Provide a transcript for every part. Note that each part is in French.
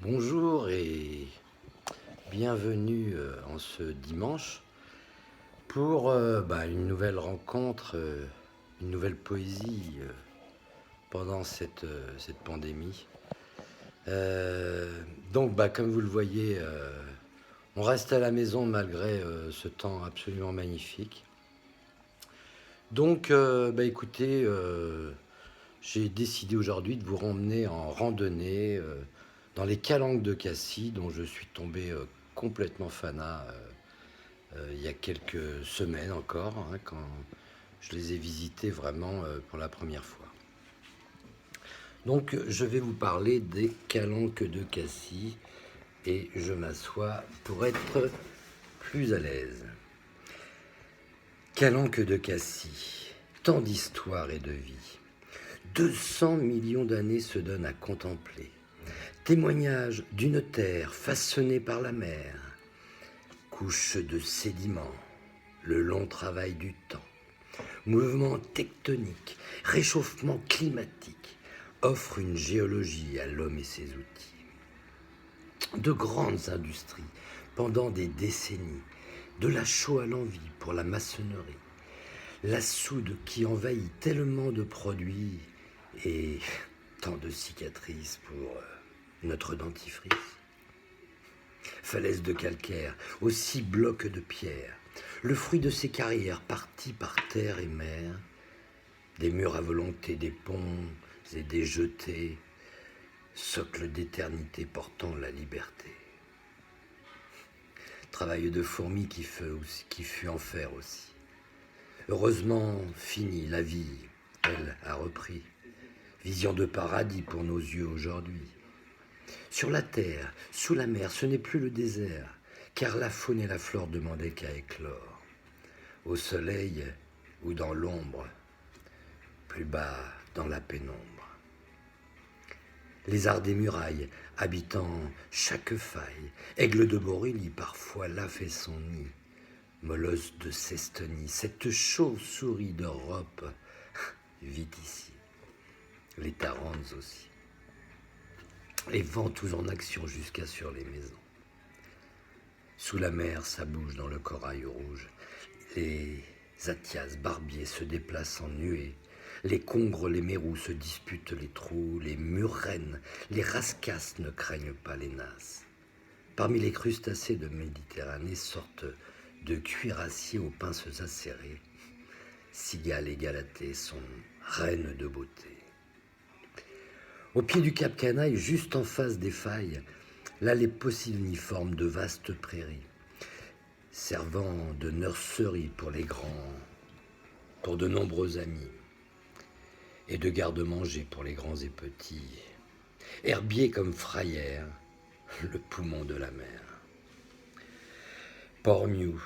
Bonjour et bienvenue en ce dimanche pour une nouvelle rencontre, une nouvelle poésie pendant cette pandémie. Comme vous le voyez, on reste à la maison malgré ce temps absolument magnifique. Écoutez, j'ai décidé aujourd'hui de vous emmener en randonnée dans les calanques de Cassis, dont je suis tombé complètement fanat il y a quelques semaines encore, hein, quand je les ai visités vraiment pour la première fois. Donc je vais vous parler des calanques de Cassis et je m'assois pour être plus à l'aise. Calanques de Cassis, tant d'histoire et de vie. 200 millions d'années se donnent à contempler. Témoignage d'une terre façonnée par la mer. Couche de sédiments, le long travail du temps. Mouvement tectonique, réchauffement climatique offrent une géologie à l'homme et ses outils. De grandes industries pendant des décennies, de la chaux à l'envie pour la maçonnerie. La soude qui envahit tellement de produits et tant de cicatrices pour notre dentifrice. Falaises de calcaire, aussi blocs de pierre, le fruit de ces carrières parties par terre et mer, des murs à volonté, des ponts et des jetés, socle d'éternité portant la liberté. Travail de fourmi qui fut enfer aussi. Heureusement fini, la vie, elle, a repris. Vision de paradis pour nos yeux aujourd'hui. Sur la terre, sous la mer, ce n'est plus le désert, car la faune et la flore demandaient qu'à éclore. Au soleil ou dans l'ombre, plus bas dans la pénombre. Lézards des murailles, habitant chaque faille, aigle de Borély, parfois là fait son nid. Molosse de Cestonie, cette chauve-souris d'Europe vit ici. Les tarantes aussi. Les ventouses en action jusqu'à sur les maisons. Sous la mer, ça bouge dans le corail rouge. Les athias barbiers se déplacent en nuées. Les congres, les mérous se disputent les trous. Les murènes, les rascasses ne craignent pas les nasses. Parmi les crustacés de Méditerranée sortent de cuirassiers aux pinces acérées. Cigales et galatées sont reines de beauté. Au pied du Cap Canaille, juste en face des failles, là les possiniformes de vastes prairies, servant de nurserie pour les grands, pour de nombreux amis, et de garde-manger pour les grands et petits, herbiers comme Frayère, le poumon de la mer. Port-Miou,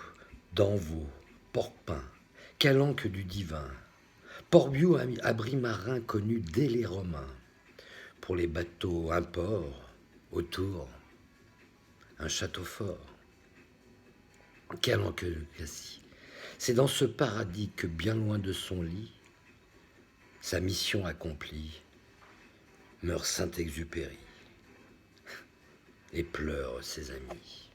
Danvaux, Port-Pin, Calanques du Divin, Port-Biou, abri marin connu dès les Romains, pour les bateaux, un port, autour, un château fort. Calanques de Cassis, c'est dans ce paradis que bien loin de son lit, sa mission accomplie, meurt Saint-Exupéry et pleurent ses amis.